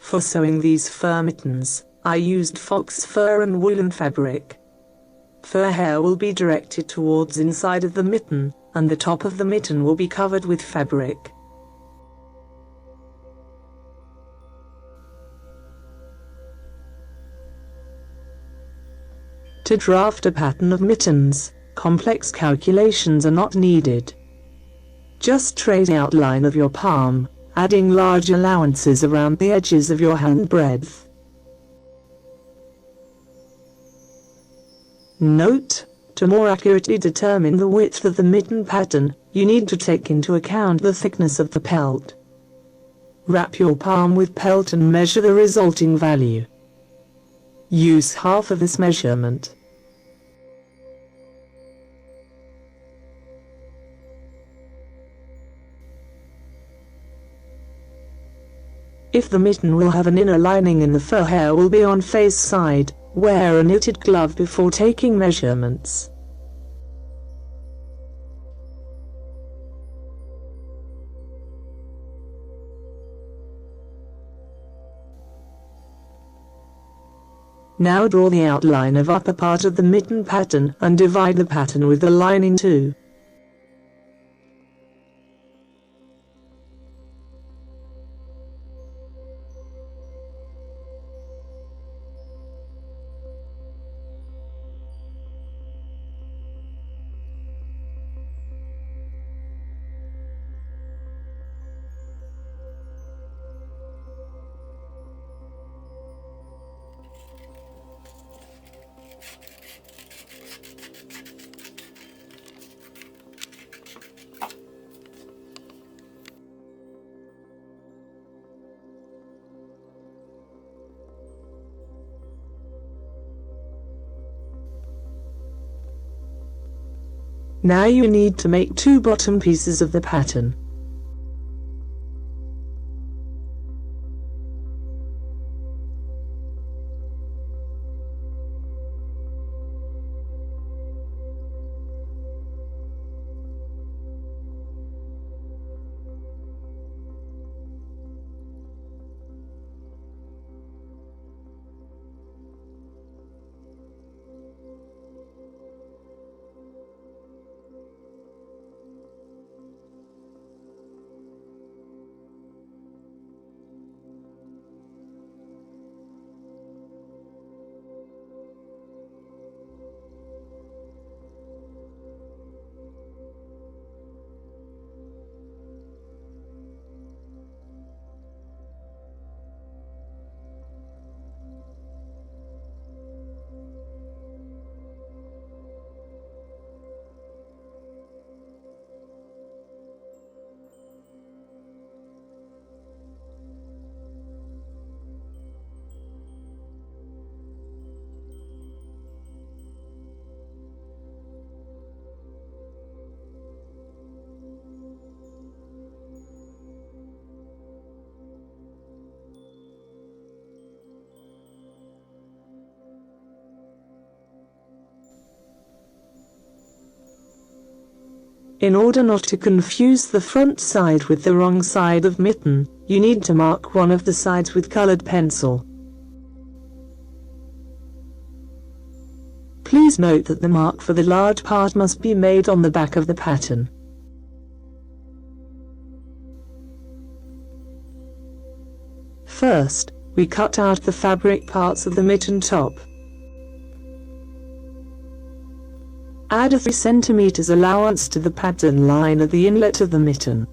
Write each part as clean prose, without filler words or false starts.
For sewing these fur mittens, I used fox fur and woolen fabric. Fur hair will be directed towards inside of the mitten, and the top of the mitten will be covered with fabric. To draft a pattern of mittens, complex calculations are not needed. Just trace the outline of your palm, adding large allowances around the edges of your hand breadth. Note: to more accurately determine the width of the mitten pattern, you need to take into account the thickness of the pelt. Wrap your palm with pelt and measure the resulting value. Use half of this measurement. If the mitten will have an inner lining and the fur hair will be on face side, wear a knitted glove before taking measurements. Now draw the outline of upper part of the mitten pattern and divide the pattern with the lining too. Now you need to make 2 bottom pieces of the pattern. In order not to confuse the front side with the wrong side of mitten, you need to mark one of the sides with colored pencil. Please note that the mark for the large part must be made on the back of the pattern. First, we cut out the fabric parts of the mitten top. Add a 3 cm allowance to the pattern line at the inlet of the mitten.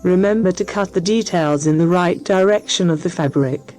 Remember to cut the details in the right direction of the fabric.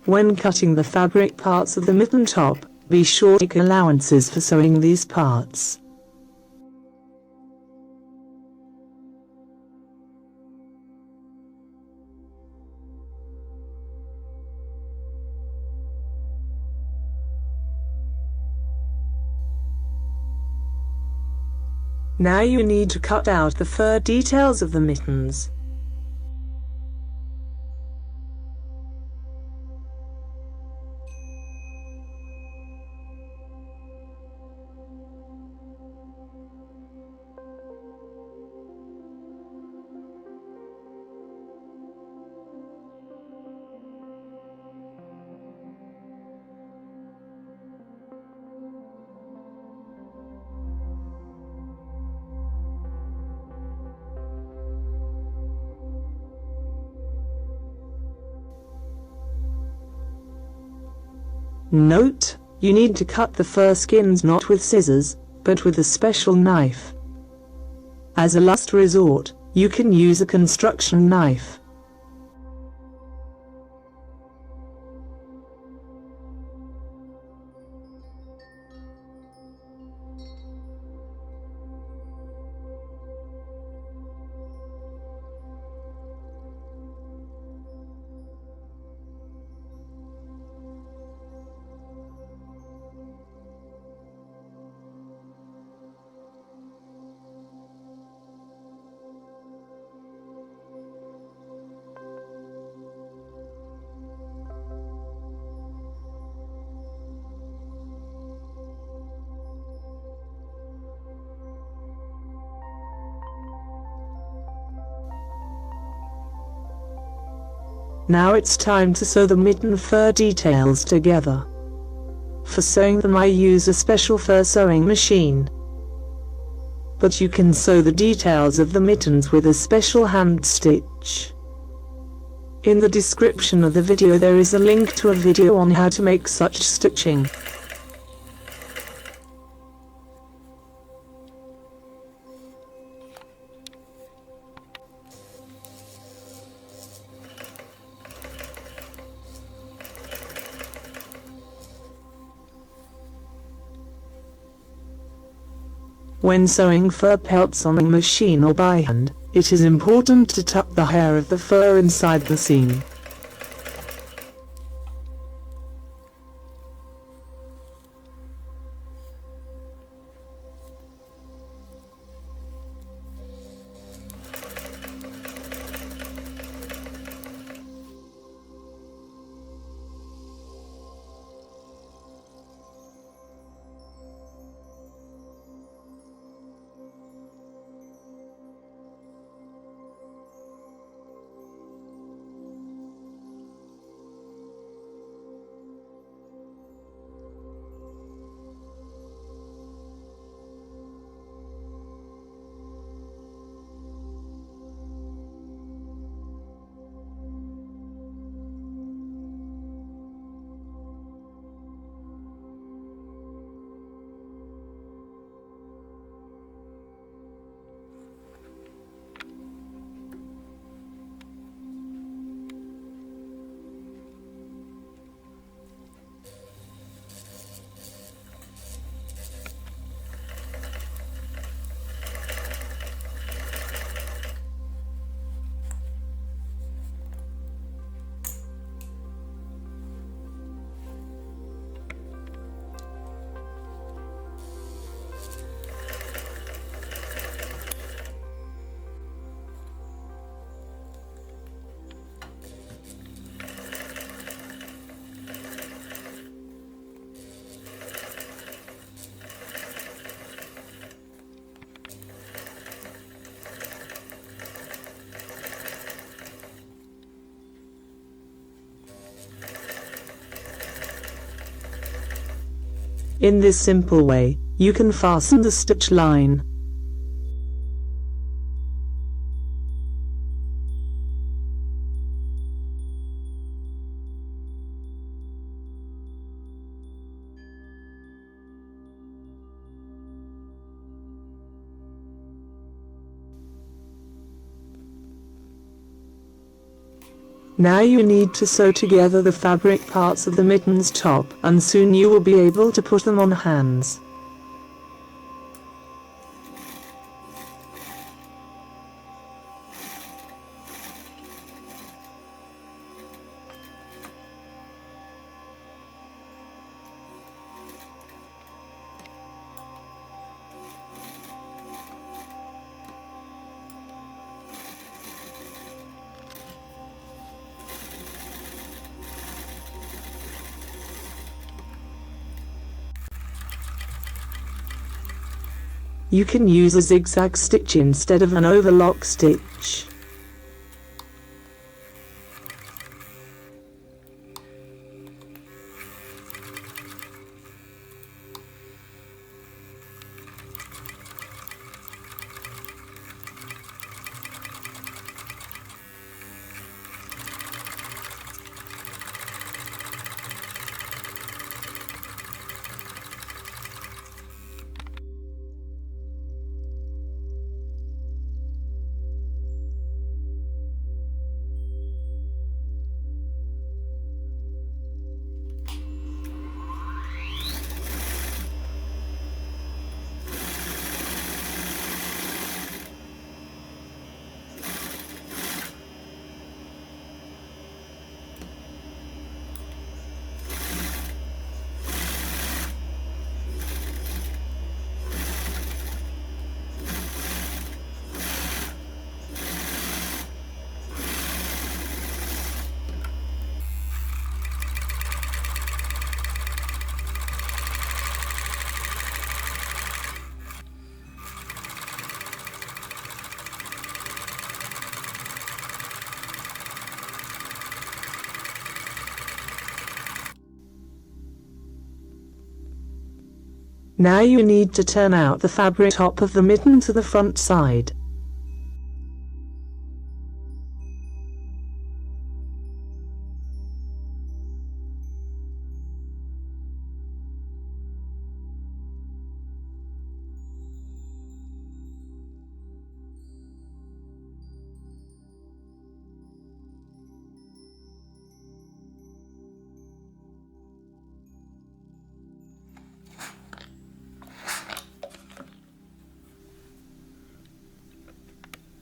When cutting the fabric parts of the mitten top, be sure to make allowances for sewing these parts. Now you need to cut out the fur details of the mittens. Note: you need to cut the fur skins not with scissors, but with a special knife. As a last resort, you can use a construction knife. Now it's time to sew the mitten fur details together. For sewing them I use a special fur sewing machine. But you can sew the details of the mittens with a special hand stitch. In the description of the video there is a link to a video on how to make such stitching. When sewing fur pelts on a machine or by hand, it is important to tuck the hair of the fur inside the seam. In this simple way, you can fasten the stitch line. Now you need to sew together the fabric parts of the mittens top, and soon you will be able to put them on hands. You can use a zigzag stitch instead of an overlock stitch. Now you need to turn out the fabric top of the mitten to the front side.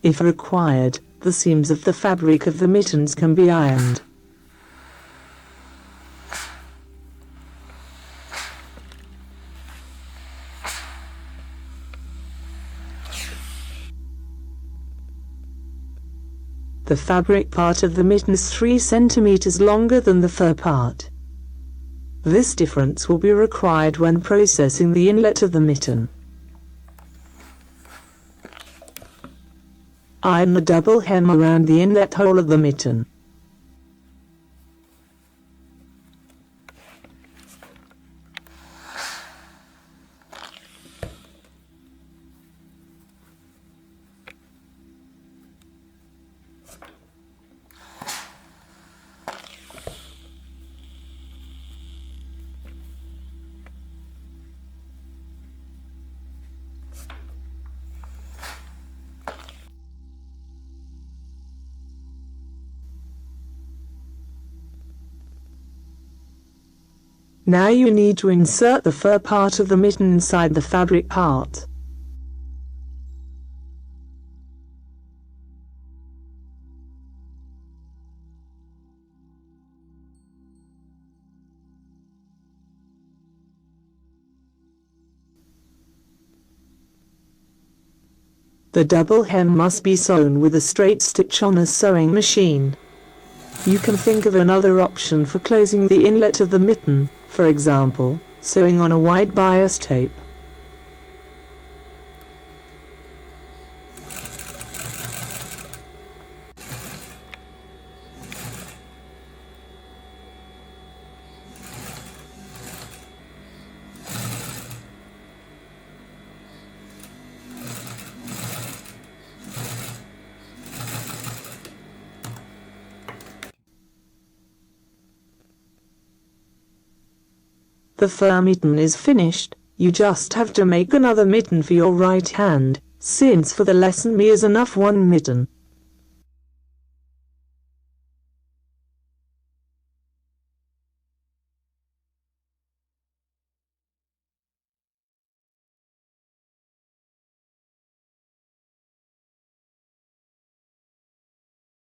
If required, the seams of the fabric of the mittens can be ironed. The fabric part of the mitten is 3 centimeters longer than the fur part. This difference will be required when processing the inlet of the mitten. Iron a double hem around the inlet hole of the mitten. Now you need to insert the fur part of the mitten inside the fabric part. The double hem must be sewn with a straight stitch on a sewing machine. You can think of another option for closing the inlet of the mitten, for example, sewing on a wide bias tape. The fur mitten is finished. You just have to make another mitten for your right hand, since for the lesson me is enough one mitten.